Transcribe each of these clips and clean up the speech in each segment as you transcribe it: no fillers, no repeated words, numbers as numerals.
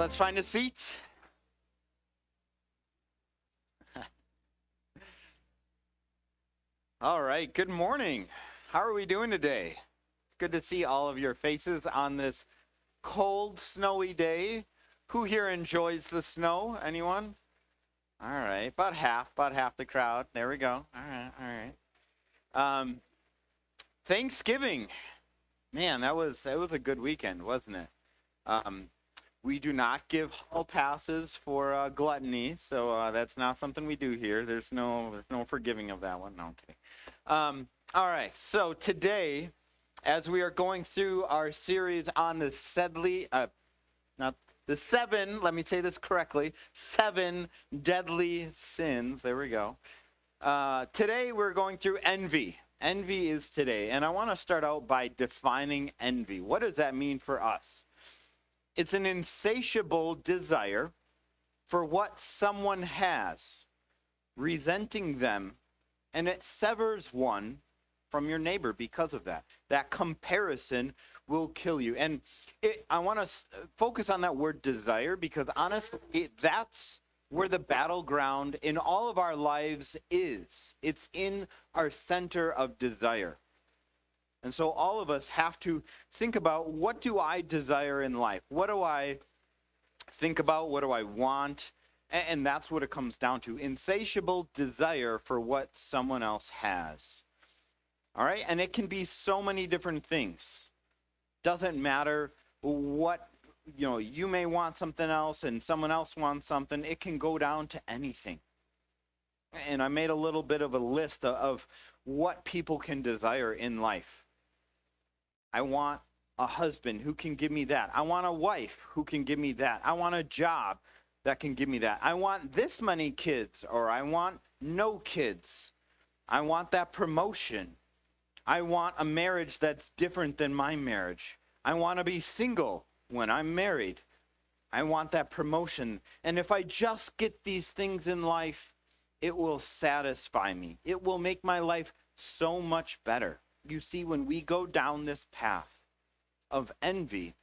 let's find a seat. All right, good morning. How are we doing today? It's good to see all of your faces on this cold, snowy day. Who here enjoys the snow? Anyone? All right, about half the crowd. There we go. All right. Thanksgiving. Man, that was a good weekend, wasn't it? We do not give hall passes for gluttony, so that's not something we do here. There's no forgiving of that one. No, I'm kidding. All right, so today, as we are going through our series on the let me say this correctly, 7 deadly sins. There we go. Today we're going through envy. Envy is today, and I want to start out by defining envy. What does that mean for us? It's an insatiable desire for what someone has, resenting them, and it severs one from your neighbor because of that. That comparison will kill you. And I want to focus on that word desire because honestly, that's where the battleground in all of our lives is. It's in our center of desire. And so all of us have to think about, what do I desire in life? What do I think about? What do I want? And that's what it comes down to. Insatiable desire for what someone else has. All right? And it can be so many different things. Doesn't matter what, you may want something else and someone else wants something. It can go down to anything. And I made a little bit of a list of what people can desire in life. I want a husband who can give me that. I want a wife who can give me that. I want a job that can give me that. I want this many kids, or I want no kids. I want that promotion. I want a marriage that's different than my marriage. I want to be single when I'm married. I want that promotion. And if I just get these things in life, it will satisfy me. It will make my life so much better. You see, when we go down this path of envy,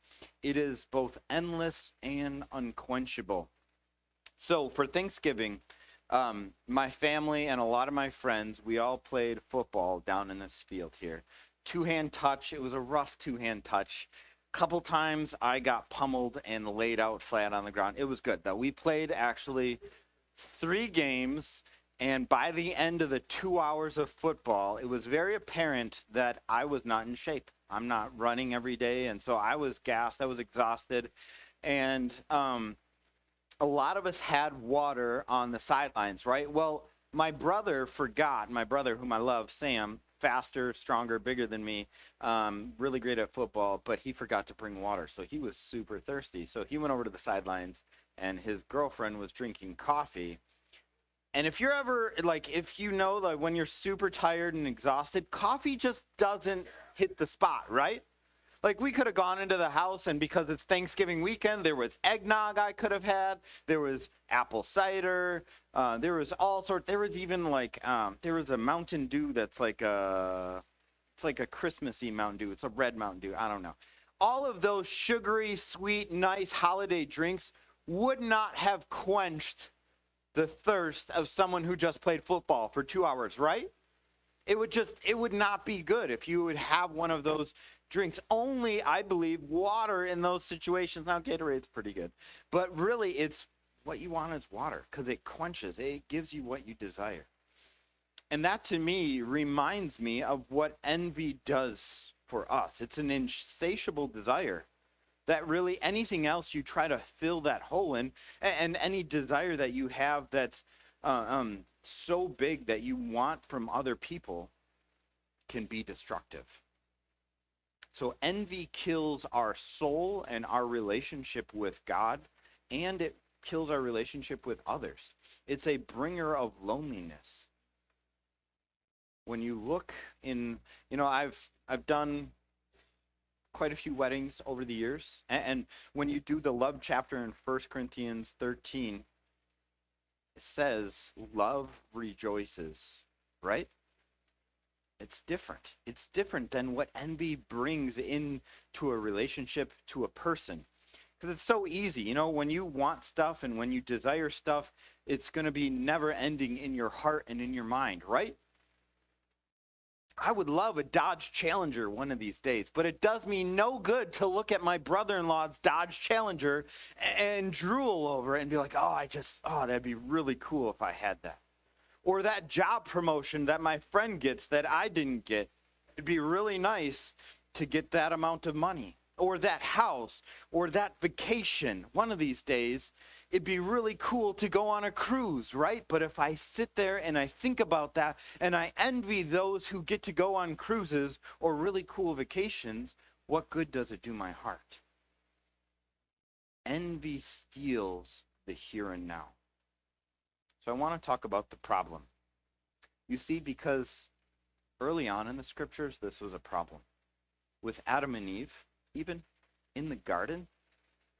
it is both endless and unquenchable. So for Thanksgiving, my family and a lot of my friends, we all played football down in this field here. Two-hand touch. It was a rough two-hand touch. Couple times I got pummeled and laid out flat on the ground. It was good, though. We played actually 3 games. And by the end of the 2 hours of football, it was very apparent that I was not in shape. I'm not running every day. And so I was gassed. I was exhausted. And a lot of us had water on the sidelines, right? Well, my brother whom I love, Sam, faster, stronger, bigger than me, really great at football, but he forgot to bring water. So he was super thirsty. So he went over to the sidelines, and his girlfriend was drinking coffee. And if you're ever, when you're super tired and exhausted, coffee just doesn't hit the spot, right? Like, we could have gone into the house, and because it's Thanksgiving weekend, there was eggnog I could have had. There was apple cider. There was all sorts. There was even, there was a Mountain Dew that's it's like a Christmassy Mountain Dew. It's a red Mountain Dew. I don't know. All of those sugary, sweet, nice holiday drinks would not have quenched the thirst of someone who just played football for 2 hours, right? It would not be good if you would have one of those drinks. Only, I believe, water in those situations. Now, Gatorade's pretty good. But really, it's what you want is water because it quenches. It gives you what you desire. And that, to me, reminds me of what envy does for us. It's an insatiable desire that really anything else you try to fill that hole in, and any desire that you have that's so big that you want from other people can be destructive. So envy kills our soul and our relationship with God, and it kills our relationship with others. It's a bringer of loneliness. When you look in, I've done quite a few weddings over the years. And when you do the love chapter in 1 Corinthians 13, it says, love rejoices, right? It's different. It's different than what envy brings into a relationship, to a person. Because it's so easy. You know, when you want stuff and when you desire stuff, it's going to be never ending in your heart and in your mind, right? I would love a Dodge Challenger one of these days, but it does me no good to look at my brother-in-law's Dodge Challenger and drool over it and be like, oh, that'd be really cool if I had that. Or that job promotion that my friend gets that I didn't get. It'd be really nice to get that amount of money. Or that house, or that vacation. One of these days, it'd be really cool to go on a cruise, right? But if I sit there and I think about that and I envy those who get to go on cruises or really cool vacations, what good does it do my heart? Envy steals the here and now. So I want to talk about the problem. You see, because early on in the scriptures, this was a problem. With Adam and Eve, even in the garden,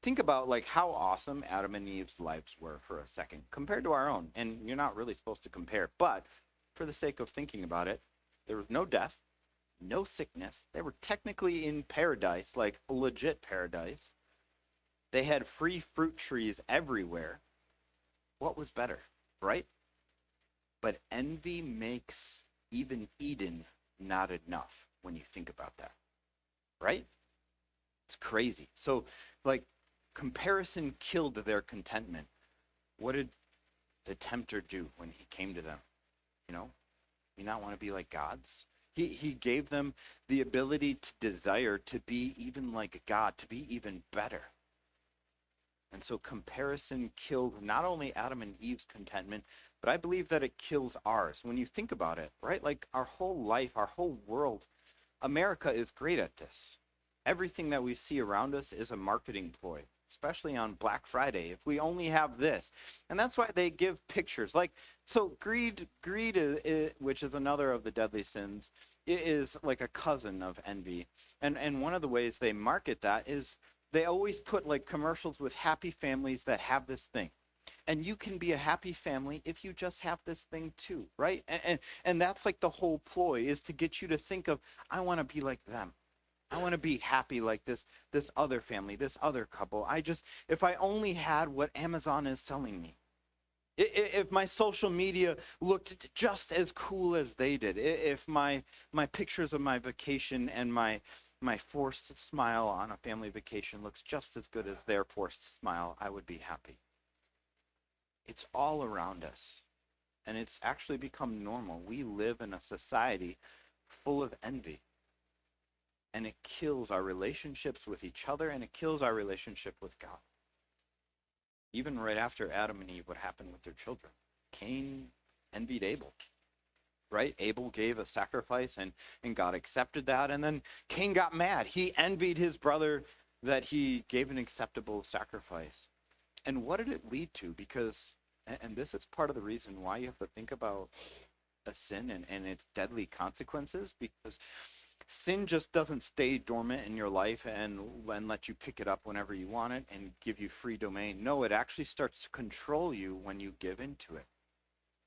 think about like how awesome Adam and Eve's lives were for a second compared to our own. And you're not really supposed to compare, but for the sake of thinking about it, there was no death, no sickness. They were technically in paradise, like a legit paradise. They had free fruit trees everywhere. What was better, right? But envy makes even Eden not enough when you think about that, right? It's crazy. So, like, comparison killed their contentment. What did the tempter do when he came to them? You know, you not want to be like gods? He gave them the ability to desire to be even like God, to be even better. And so comparison killed not only Adam and Eve's contentment, but I believe that it kills ours. When you think about it, right? Like our whole life, our whole world, America is great at this. Everything that we see around us is a marketing ploy, especially on Black Friday. If we only have this, and that's why they give pictures like, so greed is, which is another of the deadly sins, is like a cousin of envy. And one of the ways they market that is they always put like commercials with happy families that have this thing. And you can be a happy family if you just have this thing too, right? And that's like the whole ploy, is to get you to think of, I want to be like them. I want to be happy like this other family, this other couple. If I only had what Amazon is selling me. If my social media looked just as cool as they did. If my pictures of my vacation and my forced smile on a family vacation looks just as good as their forced smile, I would be happy. It's all around us. And it's actually become normal. We live in a society full of envy. And it kills our relationships with each other, and it kills our relationship with God. Even right after Adam and Eve, what happened with their children? Cain envied Abel, right? Abel gave a sacrifice, and God accepted that, and then Cain got mad. He envied his brother that he gave an acceptable sacrifice. And what did it lead to? Because, and this is part of the reason why you have to think about a sin and its deadly consequences, because sin just doesn't stay dormant in your life and let you pick it up whenever you want it and give you free domain. No, it actually starts to control you when you give into it.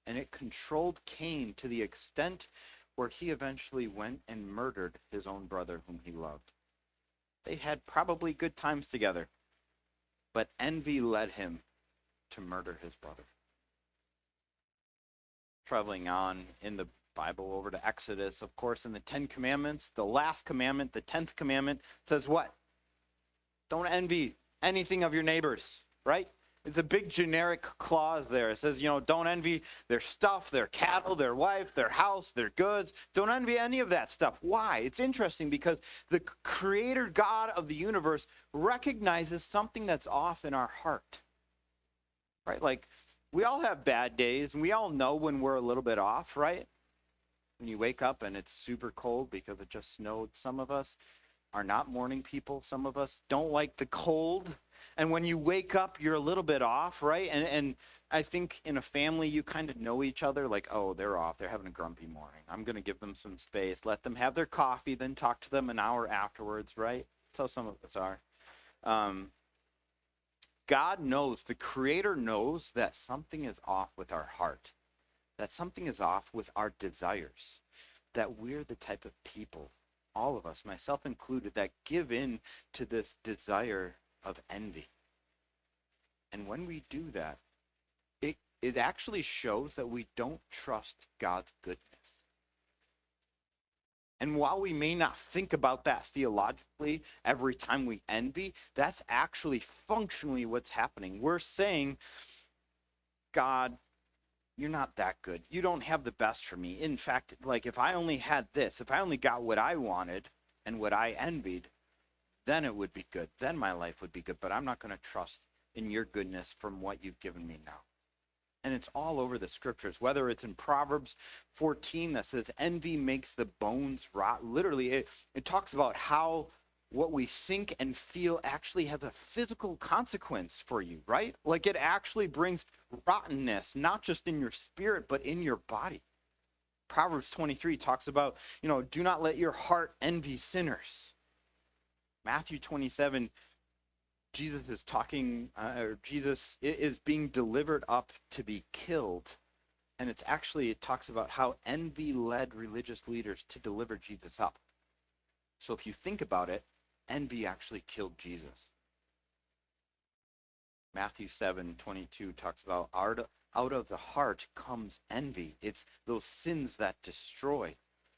And it controlled Cain to the extent where he eventually went and murdered his own brother whom he loved. They had probably good times together, but envy led him to murder his brother. Traveling on in the Bible over to Exodus, of course, in the 10 Commandments, the last commandment, the 10th commandment, says what? Don't envy anything of your neighbors, right? It's a big generic clause there. It says, don't envy their stuff, their cattle, their wife, their house, their goods. Don't envy any of that stuff. Why? It's interesting because the creator God of the universe recognizes something that's off in our heart, right? Like, we all have bad days, and we all know when we're a little bit off, right? When you wake up and it's super cold because it just snowed. Some of us are not morning people. Some of us don't like the cold. And when you wake up, you're a little bit off, right? And I think in a family, you kind of know each other, like, oh, they're off. They're having a grumpy morning. I'm going to give them some space. Let them have their coffee, then talk to them an hour afterwards, right? That's how some of us are. God knows, the Creator knows that something is off with our heart, that something is off with our desires, that we're the type of people, all of us, myself included, that give in to this desire of envy. And when we do that, it actually shows that we don't trust God's goodness. And while we may not think about that theologically every time we envy, that's actually functionally what's happening. We're saying, God, you're not that good. You don't have the best for me. In fact, like if I only had this, if I only got what I wanted and what I envied, then it would be good. Then my life would be good. But I'm not going to trust in your goodness from what you've given me now. And it's all over the scriptures, whether it's in Proverbs 14 that says envy makes the bones rot. Literally, it talks about how what we think and feel actually has a physical consequence for you, right? Like it actually brings rottenness, not just in your spirit, but in your body. Proverbs 23 talks about, do not let your heart envy sinners. Matthew 27, Jesus is talking, Jesus is being delivered up to be killed. And it talks about how envy led religious leaders to deliver Jesus up. So if you think about it, envy actually killed Jesus. Matthew 7:22 talks about out of the heart comes envy. It's those sins that destroy.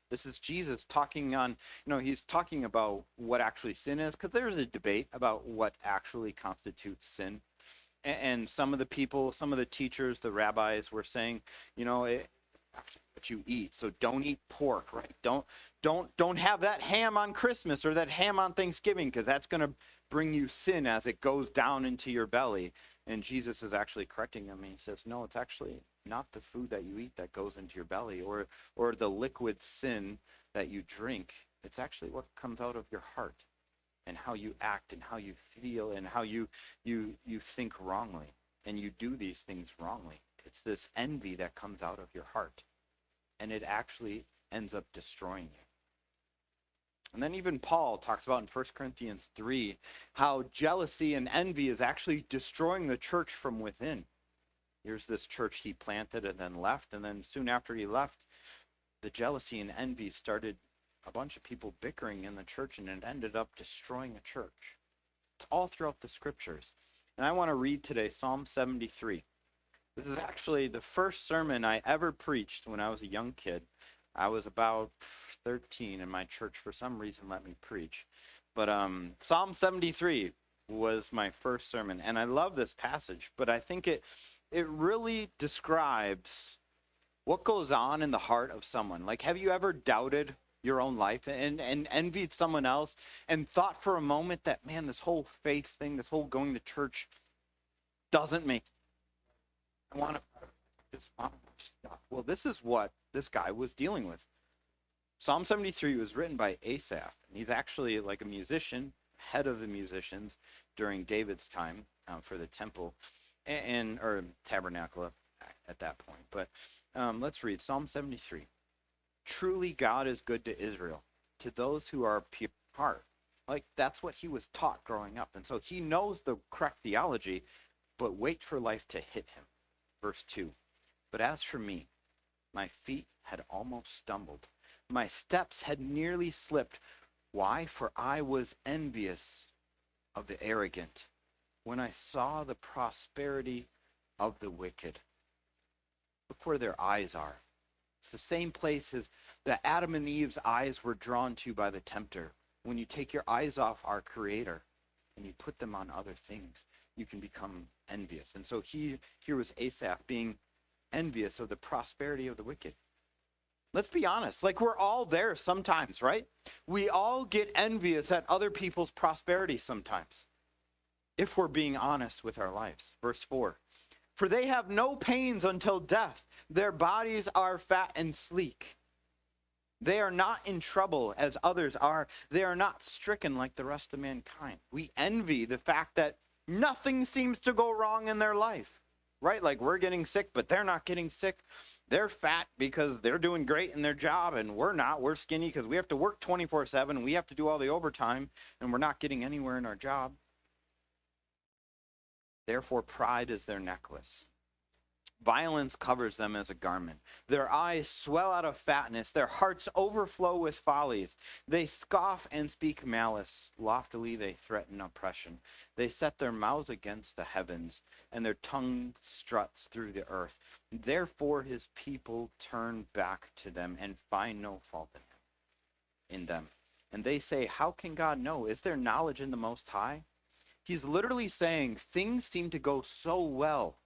This is Jesus talking on, he's talking about what actually sin is, because there's a debate about what actually constitutes sin. And some of the people, some of the teachers, the rabbis were saying, what you eat. So don't eat pork, right? Don't have that ham on Christmas or that ham on Thanksgiving, because that's going to bring you sin as it goes down into your belly. And Jesus is actually correcting them. He says, no, it's actually not the food that you eat that goes into your belly or the liquid sin that you drink. It's actually what comes out of your heart and how you act and how you feel and how you think wrongly and you do these things wrongly. It's this envy that comes out of your heart, and it actually ends up destroying you. And then even Paul talks about in 1 Corinthians 3 how jealousy and envy is actually destroying the church from within. Here's this church he planted and then left, and then soon after he left, the jealousy and envy started a bunch of people bickering in the church, and it ended up destroying a church. It's all throughout the scriptures. And I want to read today Psalm 73. This is actually the first sermon I ever preached when I was a young kid. I was about 13, and my church for some reason let me preach. But Psalm 73 was my first sermon, and I love this passage, but I think it really describes what goes on in the heart of someone. Like, have you ever doubted your own life and envied someone else and thought for a moment that, man, this whole faith thing, this whole going to church doesn't make sense? I want to this stuff. Well, this is what this guy was dealing with. Psalm 73 was written by Asaph. He's actually like a musician, head of the musicians during David's time for the temple or tabernacle at that point. But let's read Psalm 73. Truly God is good to Israel, to those who are pure in heart. Like, that's what he was taught growing up. And so he knows the correct theology, but wait for life to hit him. Verse 2. But as for me, my feet had almost stumbled. My steps had nearly slipped. Why? For I was envious of the arrogant when I saw the prosperity of the wicked. Look where their eyes are. It's the same place as that Adam and Eve's eyes were drawn to by the tempter. When you take your eyes off our Creator and you put them on other things, you can become envious. And so here was Asaph being envious of the prosperity of the wicked. Let's be honest, like, we're all there sometimes, right? We all get envious at other people's prosperity sometimes, if we're being honest with our lives. Verse 4. For they have no pains until death. Their bodies are fat and sleek. They are not in trouble as others are. They are not stricken like the rest of mankind. We envy the fact that nothing seems to go wrong in their life, right? Like, we're getting sick, but they're not getting sick. They're fat because they're doing great in their job, and we're not. We're skinny because we have to work 24/7. We have to do all the overtime, and we're not getting anywhere in our job. Therefore, pride is their necklace, Violence covers them as a garment. Their eyes swell out of fatness. Their hearts overflow with follies. They scoff and speak malice. Loftily they threaten oppression. They set their mouths against the heavens, and their tongue struts through the earth. Therefore his people turn back to them and find no fault in them. And they say, how can God know? Is there knowledge in the Most High? He's literally saying things seem to go so well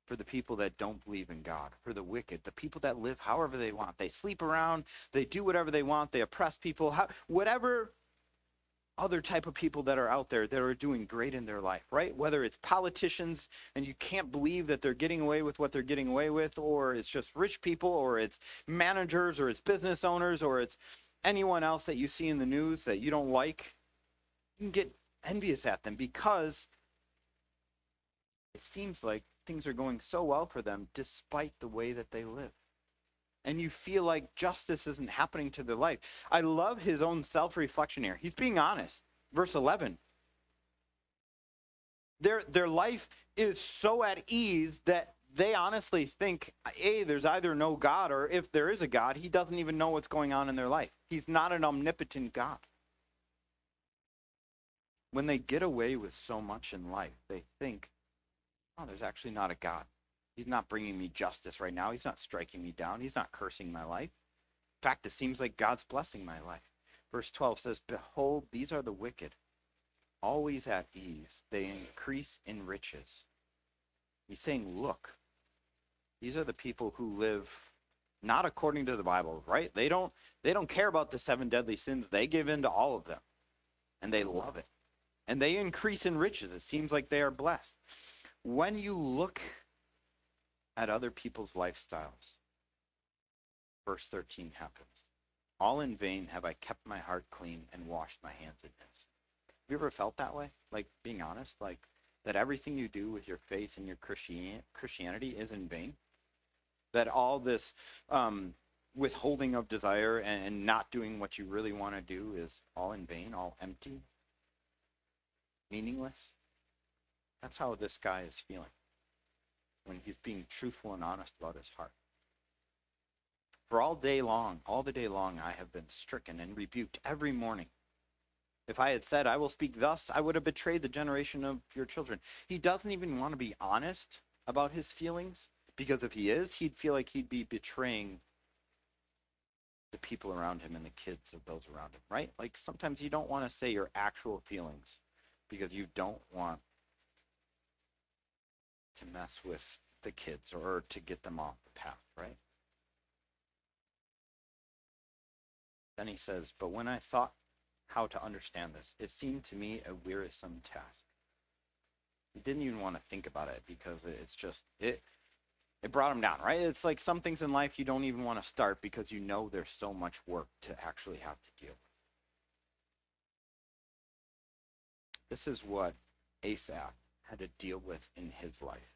for the people that don't believe in God, for the wicked, the people that live however they want. They sleep around, they do whatever they want, they oppress people, whatever other type of people that are out there that are doing great in their life, right? Whether it's politicians and you can't believe that they're getting away with what they're getting away with, or it's just rich people, or it's managers, or it's business owners, or it's anyone else that you see in the news that you don't like, you can get envious at them because it seems like things are going so well for them despite the way that they live. And you feel like justice isn't happening to their life. I love his own self-reflection here. He's being honest. Verse 11. Their life is so at ease that they honestly think, A, there's either no God, or if there is a God, he doesn't even know what's going on in their life. He's not an omnipotent God. When they get away with so much in life, they think, oh, there's actually not a God. He's not bringing me justice right now. He's not striking me down. He's not cursing my life. In fact, it seems like God's blessing my life. Verse 12 says, behold, these are the wicked, always at ease. They increase in riches. He's saying, look, these are the people who live not according to the Bible, right? They don't care about the 7 deadly sins. They give in to all of them, and they love it. And they increase in riches. It seems like they are blessed. When you look at other people's lifestyles, verse 13 happens. All in vain have I kept my heart clean and washed my hands in this. Have you ever felt that way? Like, being honest, like that everything you do with your faith and your Christianity is in vain? That all this withholding of desire and not doing what you really want to do is all in vain, all empty, meaningless? That's how this guy is feeling when he's being truthful and honest about his heart. For all the day long, I have been stricken and rebuked every morning. If I had said, I will speak thus, I would have betrayed the generation of your children. He doesn't even want to be honest about his feelings, because if he is, he'd feel like he'd be betraying the people around him and the kids of those around him, right? Like, sometimes you don't want to say your actual feelings because you don't want to mess with the kids or to get them off the path, right? Then he says, but when I thought how to understand this, it seemed to me a wearisome task. He didn't even want to think about it because it's just, it brought him down, right? It's like some things in life you don't even want to start because you know there's so much work to actually have to deal with. This is what Asaph had to deal with in his life.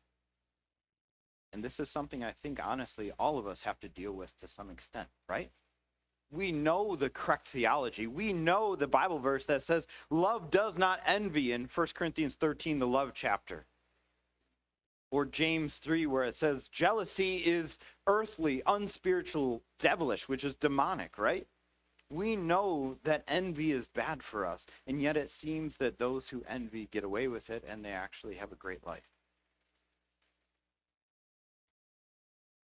And this is something I think, honestly, all of us have to deal with to some extent, right? We know the correct theology. We know the Bible verse that says love does not envy in 1 Corinthians 13, the love chapter. Or James 3, where it says jealousy is earthly, unspiritual, devilish, which is demonic, right? We know that envy is bad for us, and yet it seems that those who envy get away with it and they actually have a great life.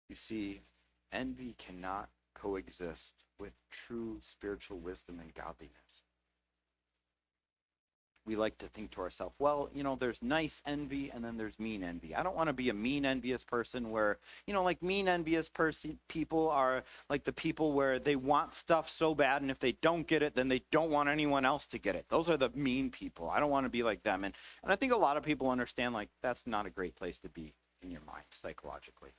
You see, envy cannot coexist with true spiritual wisdom and godliness. We like to think to ourselves, well, there's nice envy and then there's mean envy. I don't want to be a mean, envious person where, like mean, envious people are like the people where they want stuff so bad, and if they don't get it, then they don't want anyone else to get it. Those are the mean people. I don't want to be like them. And I think a lot of people understand, like, that's not a great place to be in your mind psychologically.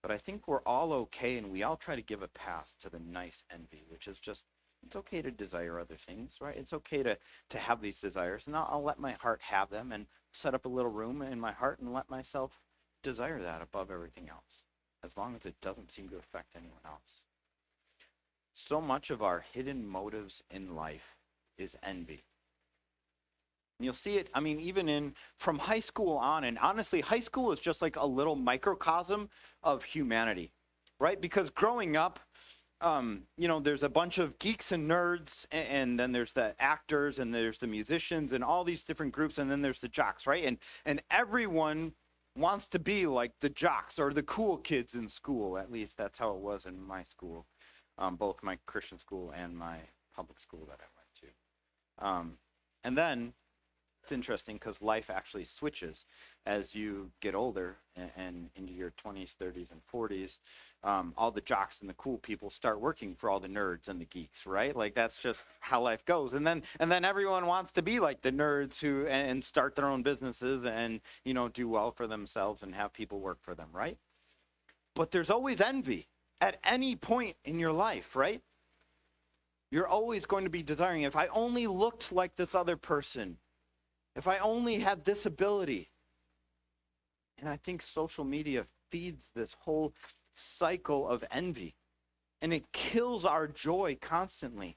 But I think we're all okay, and we all try to give a pass to the nice envy, which is just, it's okay to desire other things, right? It's okay to have these desires, and I'll let my heart have them and set up a little room in my heart and let myself desire that above everything else, as long as it doesn't seem to affect anyone else. So much of our hidden motives in life is envy. And you'll see it, I mean, even in from high school on. And honestly, high school is just like a little microcosm of humanity, right? Because growing up, there's a bunch of geeks and nerds, and then there's the actors, and there's the musicians, and all these different groups, and then there's the jocks, right? And everyone wants to be like the jocks or the cool kids in school. At least that's how it was in my school, both my Christian school and my public school that I went to. And then it's interesting because life actually switches as you get older and into your 20s, 30s, and 40s. All the jocks and the cool people start working for all the nerds and the geeks, right? Like that's just how life goes. And then everyone wants to be like the nerds who and start their own businesses and do well for themselves and have people work for them, right? But there's always envy at any point in your life, right? You're always going to be desiring, if I only looked like this other person, if I only had this ability. And I think social media feeds this whole cycle of envy. And it kills our joy constantly,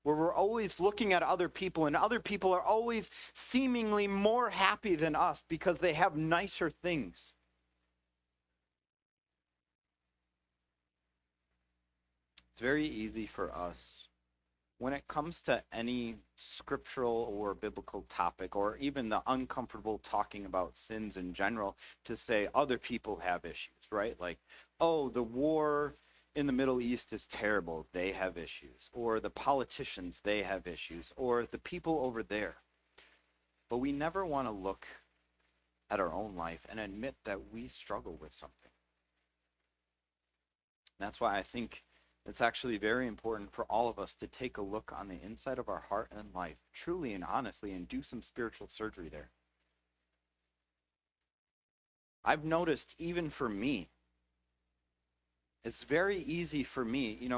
where we're always looking at other people, and other people are always seemingly more happy than us because they have nicer things. It's very easy for us, when it comes to any scriptural or biblical topic, or even the uncomfortable talking about sins in general, to say other people have issues, right? Like, oh, the war in the Middle East is terrible, they have issues. Or the politicians, they have issues. Or the people over there. But we never want to look at our own life and admit that we struggle with something. That's why I think it's actually very important for all of us to take a look on the inside of our heart and life, truly and honestly, and do some spiritual surgery there. I've noticed, even for me, it's very easy for me,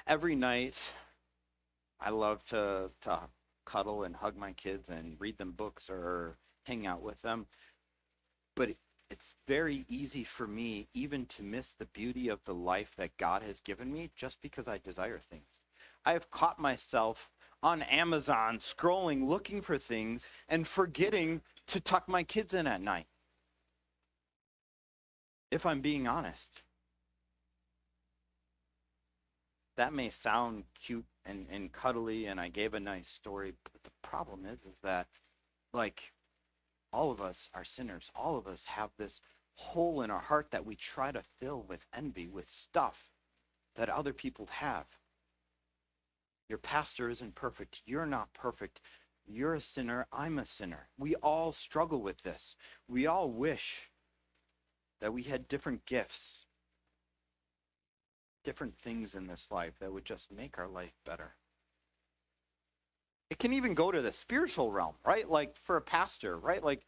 every night I love to cuddle and hug my kids and read them books or hang out with them. But it's very easy for me even to miss the beauty of the life that God has given me just because I desire things. I have caught myself on Amazon scrolling, looking for things, and forgetting to tuck my kids in at night. If I'm being honest. That may sound cute and cuddly, and I gave a nice story, but the problem is that, like, all of us are sinners. All of us have this hole in our heart that we try to fill with envy, with stuff that other people have. Your pastor isn't perfect. You're not perfect. You're a sinner. I'm a sinner. We all struggle with this. We all wish that we had different gifts, different things in this life that would just make our life better. It can even go to the spiritual realm, right? Like for a pastor, right? Like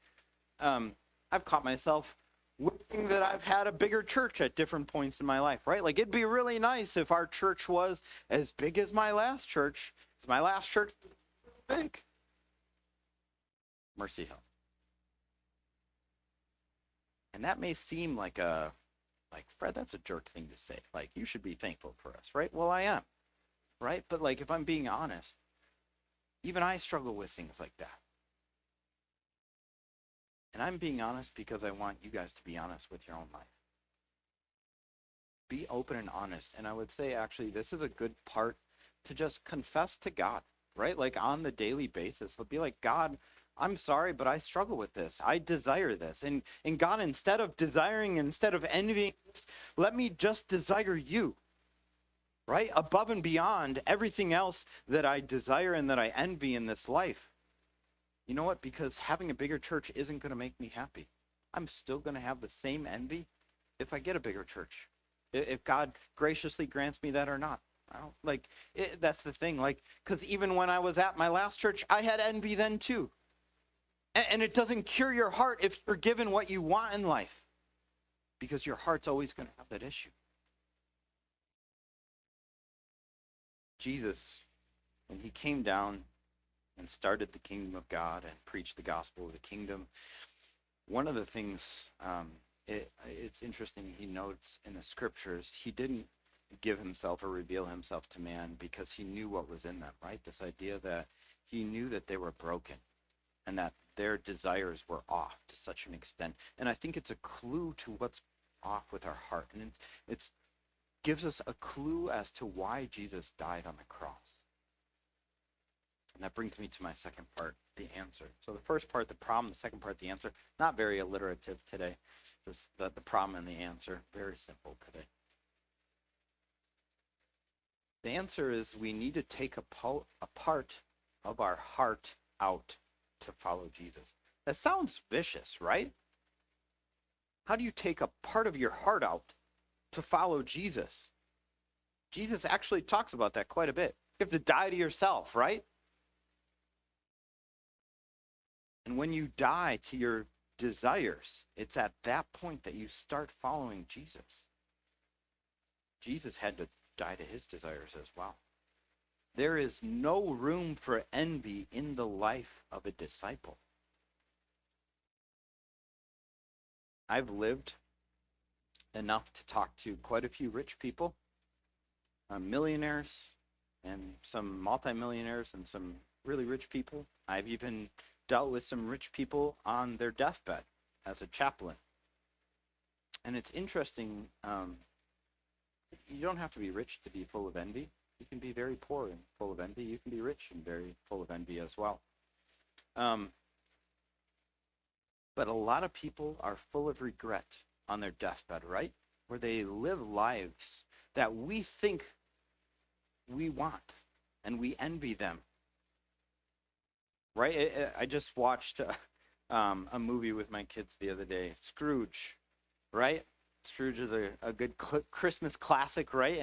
I've caught myself wishing that I've had a bigger church at different points in my life, right? Like it'd be really nice if our church was as big as my last church. Is my last church big? Mercy Hill. And that may seem like Fred, that's a jerk thing to say. Like, you should be thankful for us, right? Well, I am, right? But like, if I'm being honest, even I struggle with things like that. And I'm being honest because I want you guys to be honest with your own life. Be open and honest. And I would say, actually, this is a good part to just confess to God, right? Like on the daily basis. Be like, God, I'm sorry, but I struggle with this. I desire this. And God, instead of desiring, instead of envying, let me just desire you, right? Above and beyond everything else that I desire and that I envy in this life. You know what? Because having a bigger church isn't going to make me happy. I'm still going to have the same envy if I get a bigger church. If God graciously grants me that or not. I don't that's the thing. Because even when I was at my last church, I had envy then too. And it doesn't cure your heart if you're given what you want in life, because your heart's always going to have that issue. Jesus, when he came down and started the kingdom of God and preached the gospel of the kingdom, one of the things, it's interesting, he notes in the scriptures, he didn't give himself or reveal himself to man because he knew what was in them, right? This idea that he knew that they were broken and that their desires were off to such an extent. And I think it's a clue to what's off with our heart. And it's gives us a clue as to why Jesus died on the cross. And that brings me to my second part, the answer. So the first part, the problem, the second part, the answer. Not very alliterative today. Just the problem and the answer, very simple today. The answer is we need to take a part of our heart out to follow Jesus. That sounds vicious, right? How do you take a part of your heart out to follow Jesus? Jesus actually talks about that quite a bit. You have to die to yourself, right? And when you die to your desires, it's at that point that you start following Jesus. Jesus had to die to his desires as well. There is no room for envy in the life of a disciple. I've lived enough to talk to quite a few rich people, millionaires, and some multimillionaires, and some really rich people. I've even dealt with some rich people on their deathbed as a chaplain. And it's interesting, you don't have to be rich to be full of envy. You can be very poor and full of envy. You can be rich and very full of envy as well. But a lot of people are full of regret on their deathbed, right? Where they live lives that we think we want, and we envy them. Right? I just watched a movie with my kids the other day, Scrooge, right? Scrooge is a good Christmas classic, right?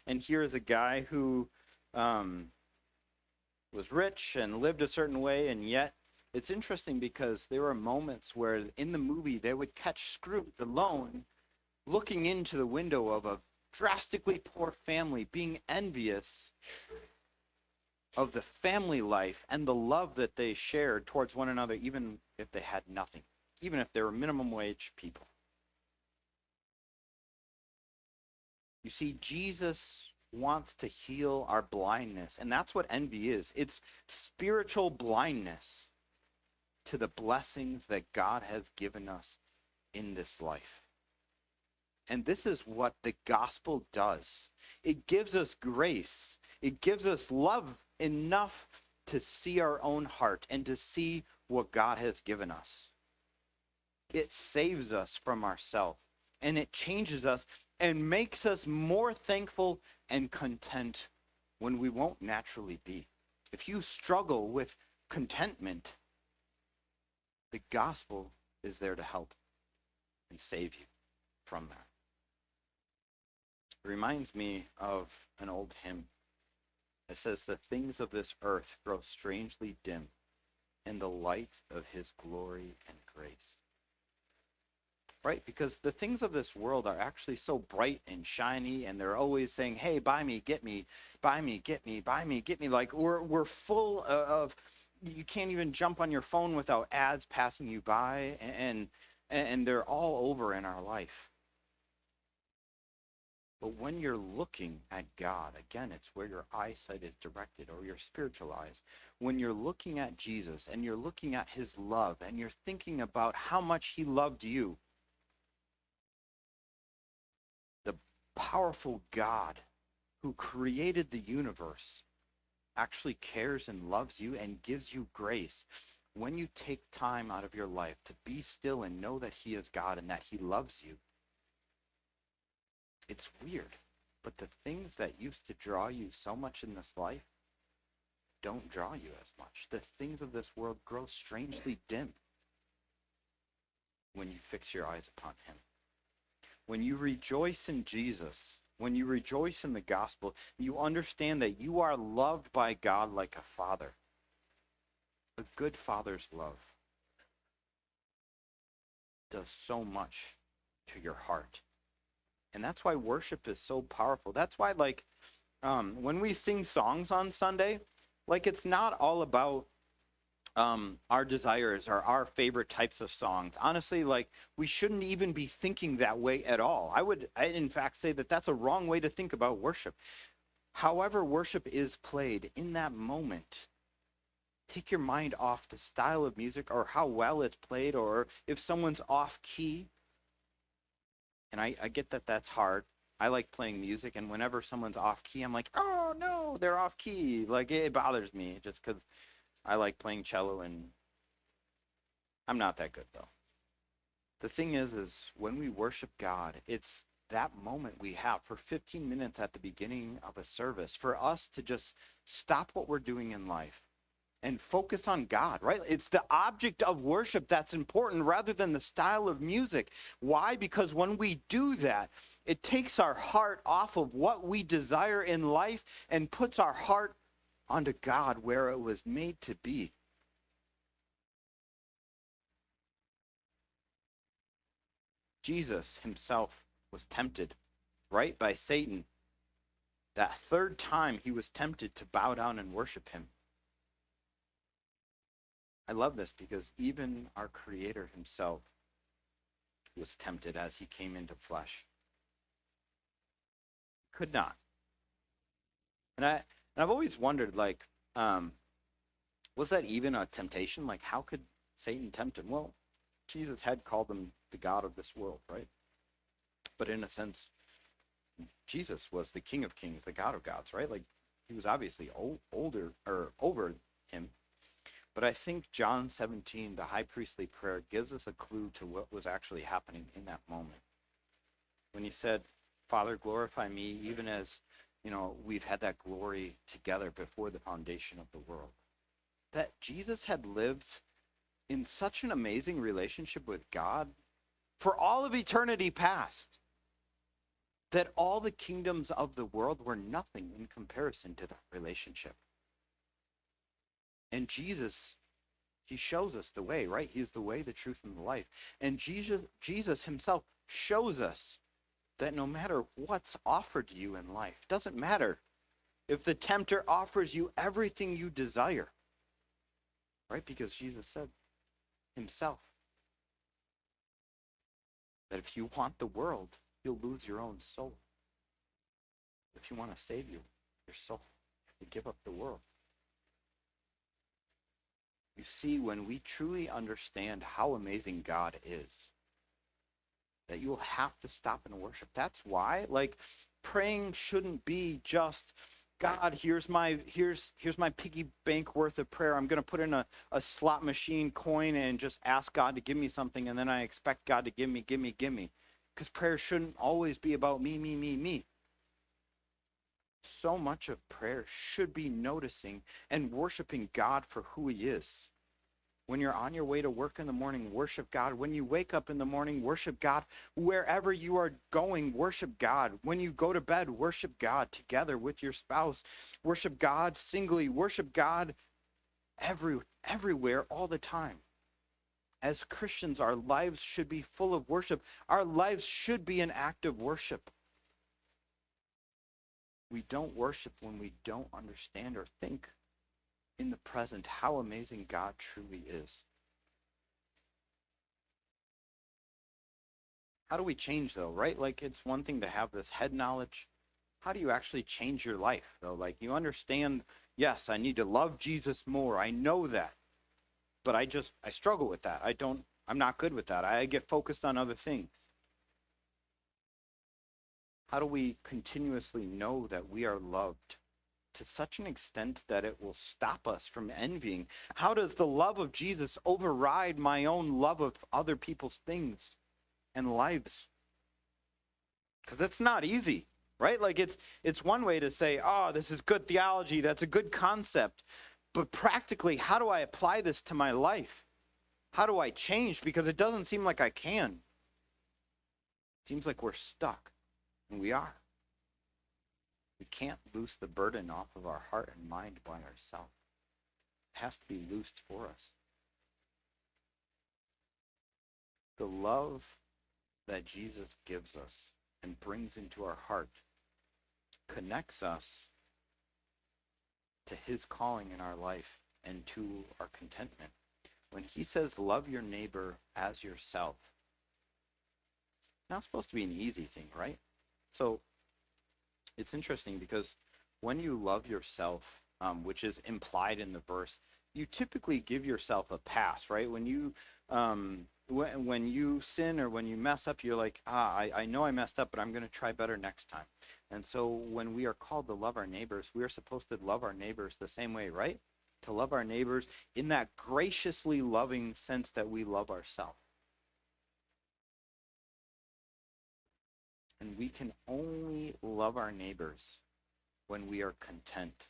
And here is a guy who was rich and lived a certain way, and yet it's interesting because there were moments where in the movie they would catch Scrooge alone looking into the window of a drastically poor family, being envious of the family life and the love that they shared towards one another, even if they had nothing, even if they were minimum wage people. You see, Jesus wants to heal our blindness, and that's what envy is. It's spiritual blindness to the blessings that God has given us in this life. And this is what the gospel does. It gives us grace. It gives us love enough to see our own heart and to see what God has given us. It saves us from ourselves, and it changes us and makes us more thankful and content when we won't naturally be. If you struggle with contentment, the gospel is there to help and save you from that. It reminds me of an old hymn. It says, "The things of this earth grow strangely dim in the light of his glory and grace." Right? Because the things of this world are actually so bright and shiny, and they're always saying, "Hey, buy me, get me, buy me, get me, buy me, get me." Like we're full of, you can't even jump on your phone without ads passing you by, and they're all over in our life. But when you're looking at God, again, it's where your eyesight is directed, or your spiritual eyes. When you're looking at Jesus and you're looking at his love and you're thinking about how much he loved you, the powerful God who created the universe actually cares and loves you and gives you grace. When you take time out of your life to be still and know that he is God and that he loves you, it's weird, but the things that used to draw you so much in this life don't draw you as much. The things of this world grow strangely dim when you fix your eyes upon him. When you rejoice in Jesus, when you rejoice in the gospel, you understand that you are loved by God like a father. A good father's love does so much to your heart. And that's why worship is so powerful. That's why, when we sing songs on Sunday, it's not all about our desires or our favorite types of songs. Honestly, like we shouldn't even be thinking that way at all. I in fact say that that's a wrong way to think about worship. However, worship is played in that moment, take your mind off the style of music or how well it's played or if someone's off key. And I get that that's hard. I like playing music, and whenever someone's off key, I'm like, oh no, they're off key. Like it bothers me just because I like playing cello, and I'm not that good though. The thing is when we worship God, it's that moment we have for 15 minutes at the beginning of a service for us to just stop what we're doing in life and focus on God, right? It's the object of worship that's important rather than the style of music. Why? Because when we do that, it takes our heart off of what we desire in life and puts our heart onto God where it was made to be. Jesus himself was tempted, right, by Satan. That third time he was tempted to bow down and worship him. I love this because even our Creator himself was tempted as he came into flesh. Could not. And I've always wondered, like, was that even a temptation? Like, how could Satan tempt him? Well, Jesus had called him the God of this world, right? But in a sense, Jesus was the King of Kings, the God of gods, right? Like, he was obviously older or over him. But I think John 17, the high priestly prayer, gives us a clue to what was actually happening in that moment. When he said, Father, glorify me, even as, we've had that glory together before the foundation of the world. That Jesus had lived in such an amazing relationship with God for all of eternity past, that all the kingdoms of the world were nothing in comparison to that relationship. And Jesus, he shows us the way, right? He is the way, the truth, and the life. And Jesus himself shows us that no matter what's offered you in life, doesn't matter if the tempter offers you everything you desire, right? Because Jesus said himself that if you want the world, you'll lose your own soul. If you want to save your soul, you have to give up the world. You see, when we truly understand how amazing God is, that you will have to stop and worship. That's why, like, praying shouldn't be just, God, here's my piggy bank worth of prayer. I'm going to put in a slot machine coin and just ask God to give me something, and then I expect God to give me. Because prayer shouldn't always be about me. So much of prayer should be noticing and worshiping God for who he is. When you're on your way to work in the morning, worship God. When you wake up in the morning, worship God. Wherever you are going, worship God. When you go to bed, worship God together with your spouse. Worship God singly. Worship God everywhere, all the time. As Christians, our lives should be full of worship. Our lives should be an act of worship. We don't worship when we don't understand or think in the present how amazing God truly is. How do we change though, right? Like, it's one thing to have this head knowledge. How do you actually change your life though? Like, you understand, yes, I need to love Jesus more. I know that. But I struggle with that. I'm not good with that. I get focused on other things. How do we continuously know that we are loved to such an extent that it will stop us from envying? How does the love of Jesus override my own love of other people's things and lives? Because it's not easy, right? Like, it's one way to say, oh, this is good theology, that's a good concept. But practically, how do I apply this to my life? How do I change? Because it doesn't seem like I can. It seems like we're stuck. And we are. We can't loose the burden off of our heart and mind by ourselves. It has to be loosed for us. The love that Jesus gives us and brings into our heart connects us to his calling in our life and to our contentment. When he says, love your neighbor as yourself, not supposed to be an easy thing, right? So it's interesting because when you love yourself, which is implied in the verse, you typically give yourself a pass, right? When you when you sin or when you mess up, you're like, I know I messed up, but I'm going to try better next time. And so when we are called to love our neighbors, we are supposed to love our neighbors the same way, right? To love our neighbors in that graciously loving sense that we love ourselves. And we can only love our neighbors when we are content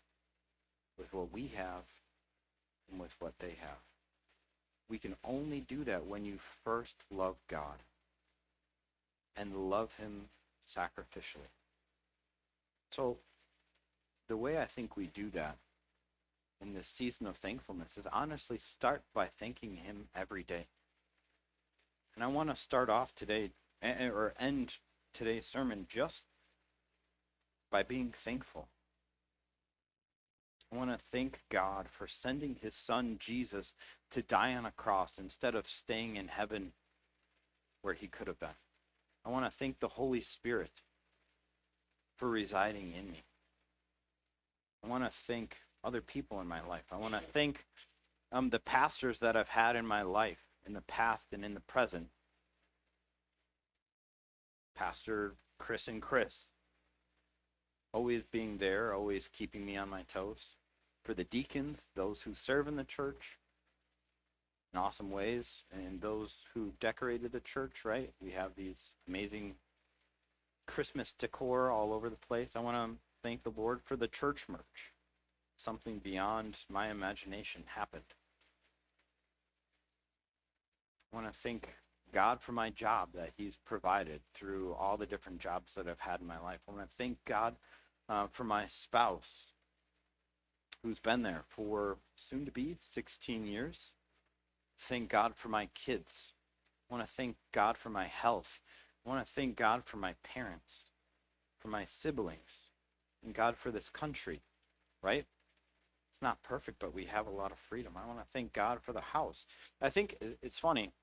with what we have and with what they have. We can only do that when you first love God and love him sacrificially. So the way I think we do that in this season of thankfulness is honestly start by thanking him every day. And I want to start off today or end today's sermon just by being thankful. I want to thank God for sending his son Jesus to die on a cross instead of staying in heaven where he could have been. I want to thank the Holy Spirit for residing in me. I want to thank other people in my life. I want to thank the pastors that I've had in my life in the past and in the present. Pastor Chris and Chris, always being there, always keeping me on my toes. For the deacons, those who serve in the church in awesome ways, and those who decorated the church, right? We have these amazing Christmas decor all over the place. I want to thank the Lord for the church merch. Something beyond my imagination happened. I want to thank God for my job that he's provided through all the different jobs that I've had in my life. I want to thank God for my spouse who's been there for soon to be 16 years. Thank God for my kids. I want to thank God for my health. I want to thank God for my parents, for my siblings, and God for this country, right? It's not perfect, but we have a lot of freedom. I want to thank God for the house. I think it's funny.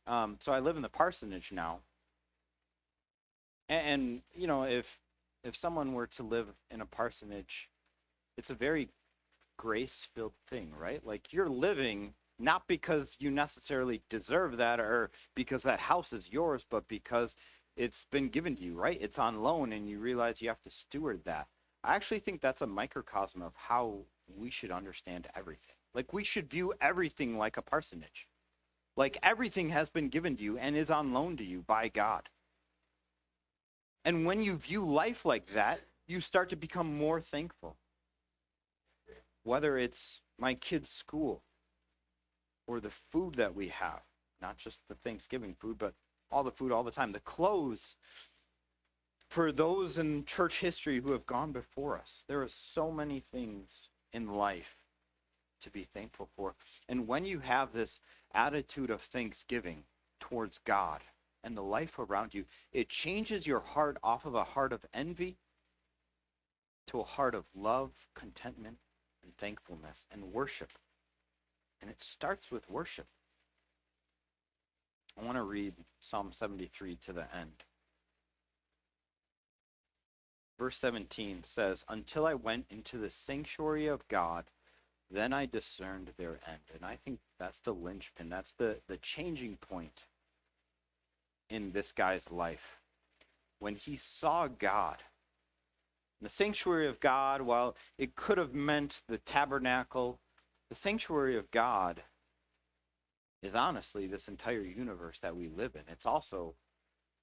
So I live in the parsonage now. And you know, if someone were to live in a parsonage, it's a very grace-filled thing, right? Like you're living not because you necessarily deserve that or because that house is yours, but because it's been given to you, right? It's on loan and you realize you have to steward that. I actually think that's a microcosm of how we should understand everything. Like we should view everything like a parsonage. Like everything has been given to you and is on loan to you by God. And when you view life like that, you start to become more thankful. Whether it's my kids' school or the food that we have, not just the Thanksgiving food, but all the food all the time, the clothes for those in church history who have gone before us. There are so many things in life to be thankful for. And when you have this attitude of thanksgiving towards God and the life around you, it changes your heart off of a heart of envy to a heart of love, contentment, and thankfulness and worship. And it starts with worship. I want to read Psalm 73 to the end. Verse 17 says, "Until I went into the sanctuary of God, then I discerned their end." And I think that's the linchpin. That's the changing point in this guy's life. When he saw God, the sanctuary of God, while it could have meant the tabernacle, the sanctuary of God is honestly this entire universe that we live in. It's also,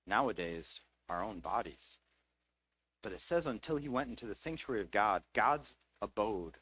nowadays, our own bodies. But it says, until he went into the sanctuary of God, God's abode,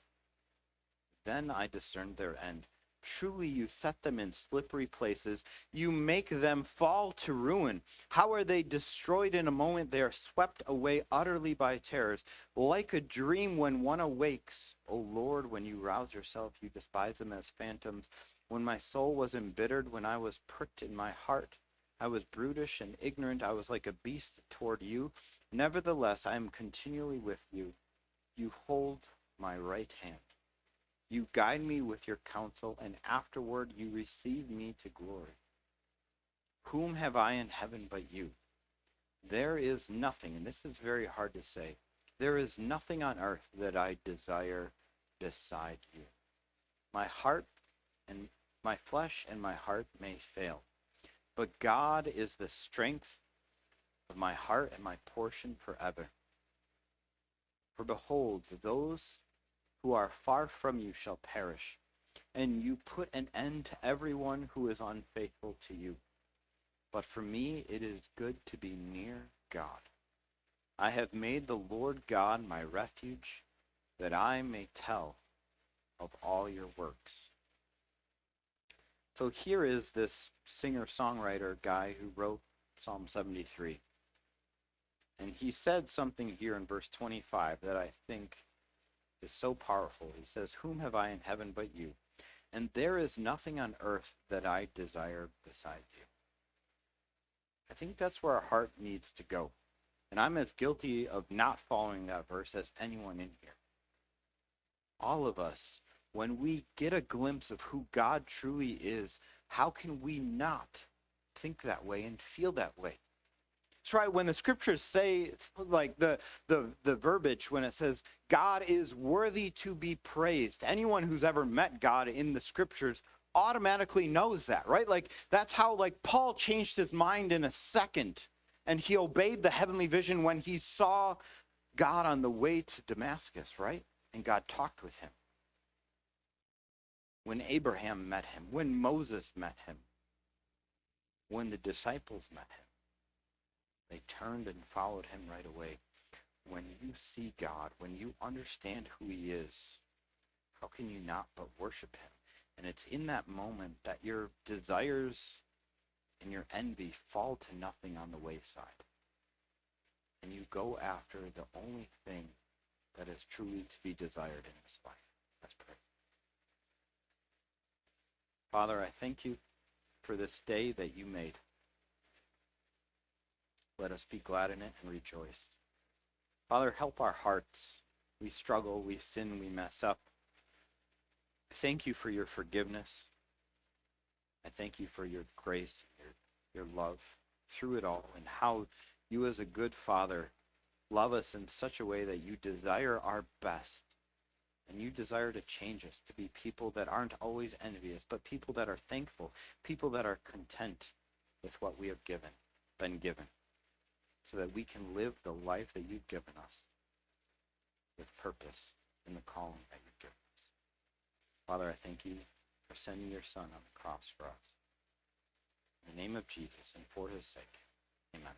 then I discerned their end. Truly you set them in slippery places. You make them fall to ruin. How are they destroyed in a moment? They are swept away utterly by terrors. Like a dream when one awakes. O Lord, when you rouse yourself, you despise them as phantoms. When my soul was embittered, when I was pricked in my heart, I was brutish and ignorant. I was like a beast toward you. Nevertheless, I am continually with you. You hold my right hand. You guide me with your counsel, and afterward you receive me to glory. Whom have I in heaven but you? There is nothing, and this is very hard to say, there is nothing on earth that I desire beside you. My heart and my flesh and my heart may fail, but God is the strength of my heart and my portion forever. For behold, those who are far from you shall perish, and you put an end to everyone who is unfaithful to you. But for me it is good to be near God. I have made the Lord God my refuge, that I may tell of all your works. So here is this singer-songwriter guy who wrote Psalm 73. And he said something here in verse 25 that I think is so powerful. He says, whom have I in heaven but you? And there is nothing on earth that I desire besides you. I think that's where our heart needs to go. And I'm as guilty of not following that verse as anyone in here. All of us, when we get a glimpse of who God truly is, how can we not think that way and feel that way? That's right. When the scriptures say, like the verbiage, when it says God is worthy to be praised, anyone who's ever met God in the scriptures automatically knows that, right? Like that's how like Paul changed his mind in a second, and he obeyed the heavenly vision when he saw God on the way to Damascus, right? And God talked with him. When Abraham met him, when Moses met him, when the disciples met him, they turned and followed him right away. When you see God, when you understand who he is, how can you not but worship him? And it's in that moment that your desires and your envy fall to nothing on the wayside. And you go after the only thing that is truly to be desired in this life. Let's pray. Father, I thank you for this day that you made. Let us be glad in it and rejoice. Father, help our hearts. We struggle, we sin, we mess up. I thank you for your forgiveness. I thank you for your grace, your love through it all, and how you as a good father love us in such a way that you desire our best. And you desire to change us to be people that aren't always envious, but people that are thankful, people that are content with what we have been given, so that we can live the life that you've given us with purpose in the calling that you've given us. Father, I thank you for sending your Son on the cross for us. In the name of Jesus and for his sake, amen.